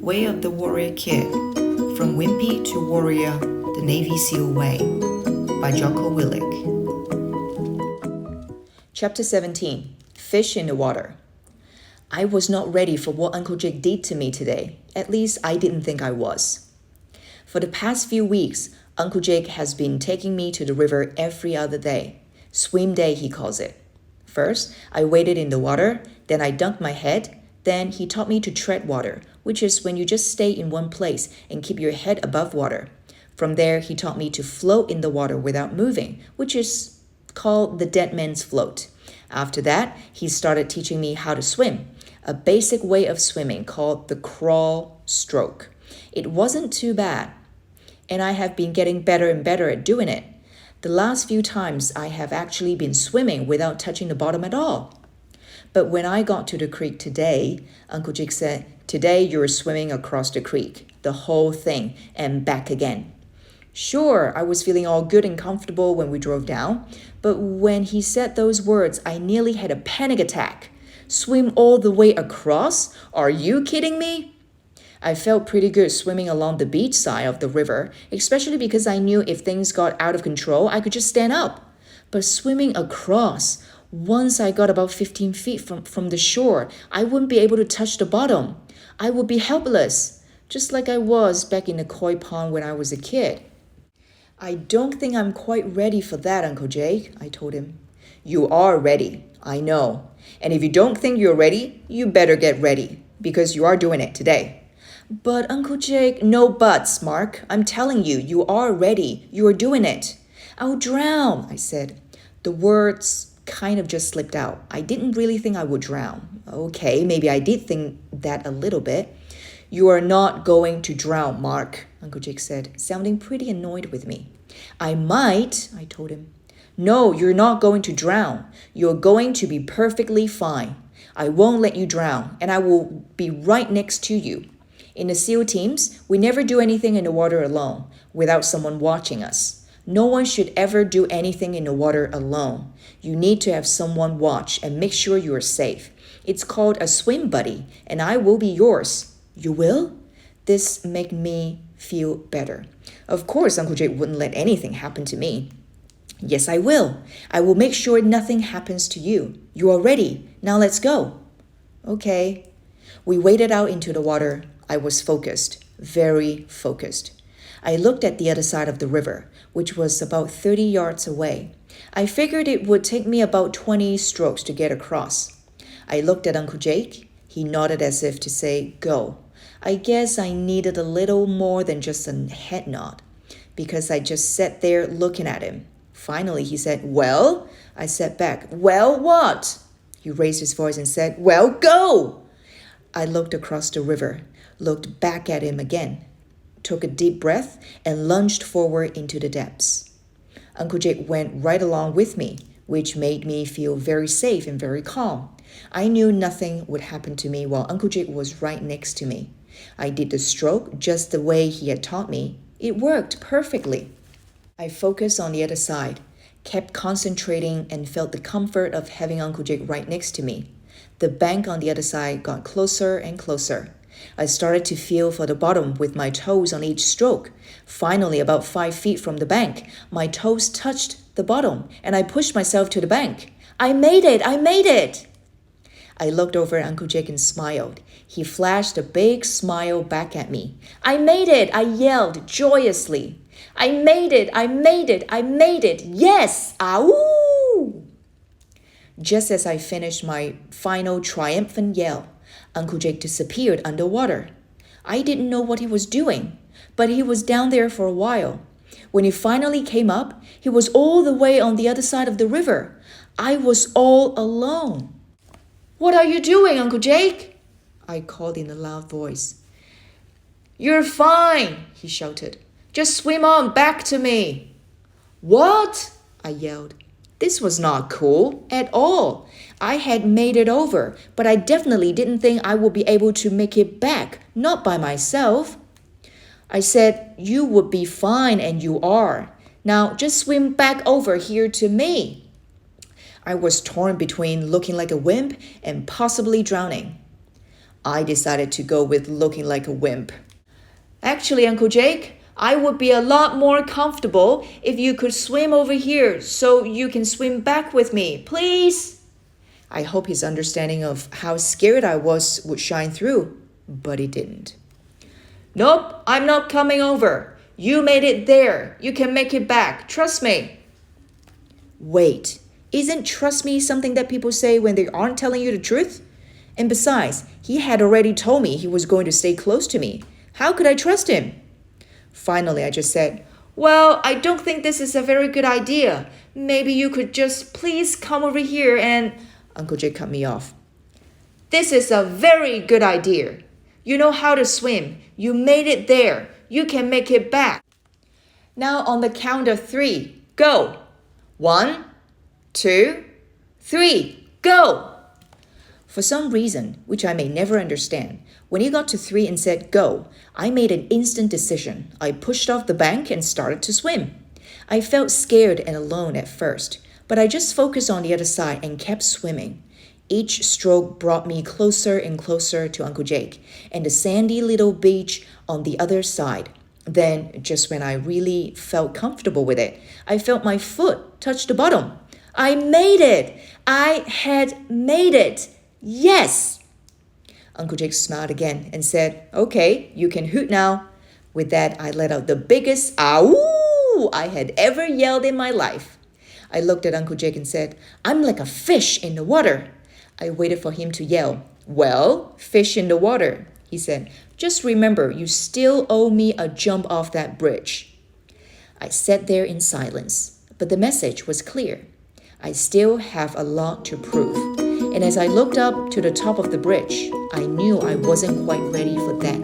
Way of the Warrior Kid, From Wimpy to Warrior, The Navy SEAL Way, by Jocko Willink. Chapter 17, Fish in the Water. I was not ready for what Uncle Jake did to me today. At least I didn't think I was. For the past few weeks, Uncle Jake has been taking me to the river every other day. Swim day, he calls it. First, I waded in the water, then I dunked my head, then he taught me to tread water, which is when you just stay in one place and keep your head above water. From there, he taught me to float in the water without moving, which is called the dead man's float. After that, he started teaching me how to swim, a basic way of swimming called the crawl stroke. It wasn't too bad, and I have been getting better and better at doing it. The last few times I have actually been swimming without touching the bottom at all. But when I got to the creek today, Uncle Jake said, "Today you're swimming across the creek, the whole thing, and back again." Sure, I was feeling all good and comfortable when we drove down, but when he said those words, I nearly had a panic attack. Swim all the way across? Are you kidding me? I felt pretty good swimming along the beach side of the river, especially because I knew if things got out of control, I could just stand up. But swimming across, once I got about 15 feet from the shore, I wouldn't be able to touch the bottom. I would be helpless, just like I was back in the koi pond when I was a kid. I don't think I'm quite ready for that, Uncle Jake, I told him. You are ready, I know. And if you don't think you're ready, you better get ready, because you are doing it today. But Uncle Jake, no buts, Marc. I'm telling you, you are ready. You are doing it. I'll drown, I said. The words kind of just slipped out. I didn't really think I would drown. Okay, maybe I did think that a little bit. You are not going to drown, Marc, Uncle Jake said, sounding pretty annoyed with me. I might, I told him. No, you're not going to drown. You're going to be perfectly fine. I won't let you drown, and I will be right next to you. In the SEAL teams, we never do anything in the water alone, without someone watching us. No one should ever do anything in the water alone. You need to have someone watch and make sure you are safe. It's called a swim buddy, and I will be yours. You will? This made me feel better. Of course, Uncle Jake wouldn't let anything happen to me. Yes, I will. I will make sure nothing happens to you. You are ready. Now let's go. Okay. We waded out into the water. I was focused, very focused. I looked at the other side of the river, which was about 30 yards away. I figured it would take me about 20 strokes to get across. I looked at Uncle Jake. He nodded as if to say, go. I guess I needed a little more than just a head nod, because I just sat there looking at him. Finally, he said, well? I said back, well, what? He raised his voice and said, well, go! I looked across the river, looked back at him again, took a deep breath, and lunged forward into the depths. Uncle Jake went right along with me, which made me feel very safe and very calm. I knew nothing would happen to me while Uncle Jake was right next to me. I did the stroke just the way he had taught me. It worked perfectly. I focused on the other side, kept concentrating, and felt the comfort of having Uncle Jake right next to me. The bank on the other side got closer and closer. I started to feel for the bottom with my toes on each stroke. Finally, about 5 feet from the bank, my toes touched the bottom, and I pushed myself to the bank. I made it! I made it! I looked over at Uncle Jake and smiled. He flashed a big smile back at me. I made it! I yelled joyously. I made it! I made it! I made it! Yes! Ahoo! Just as I finished my final triumphant yell, Uncle Jake disappeared underwater. I didn't know what he was doing, but he was down there for a while. When he finally came up, he was all the way on the other side of the river. I was all alone. What are you doing, Uncle Jake? I called in a loud voice. You're fine, he shouted. Just swim on back to me. What? I yelled. This was not cool at all. I had made it over, but I definitely didn't think I would be able to make it back, not by myself. I said, you would be fine, and you are. Now just swim back over here to me. I was torn between looking like a wimp and possibly drowning. I decided to go with looking like a wimp. Actually, Uncle Jake, I would be a lot more comfortable if you could swim over here so you can swim back with me, please. I hope his understanding of how scared I was would shine through, but it didn't. Nope, I'm not coming over. You made it there. You can make it back. Trust me. Wait, isn't trust me something that people say when they aren't telling you the truth? And besides, he had already told me he was going to stay close to me. How could I trust him? Finally, I just said, well, I don't think this is a very good idea. Maybe you could just please come over here and... Uncle Jake cut me off. This is a very good idea. You know how to swim. You made it there. You can make it back. Now on the count of 3, go. 1, 2, 3, go. For some reason, which I may never understand, when he got to 3 and said go, I made an instant decision. I pushed off the bank and started to swim. I felt scared and alone at first, but I just focused on the other side and kept swimming. Each stroke brought me closer and closer to Uncle Jake and the sandy little beach on the other side. Then, just when I really felt comfortable with it, I felt my foot touch the bottom. I made it! I had made it! Yes! Uncle Jake smiled again and said, okay, you can hoot now. With that, I let out the biggest "Ow" I had ever yelled in my life. I looked at Uncle Jake and said, I'm like a fish in the water. I waited for him to yell, well, fish in the water. He said, just remember, you still owe me a jump off that bridge. I sat there in silence, but the message was clear. I still have a lot to prove. And as I looked up to the top of the bridge, I knew I wasn't quite ready for that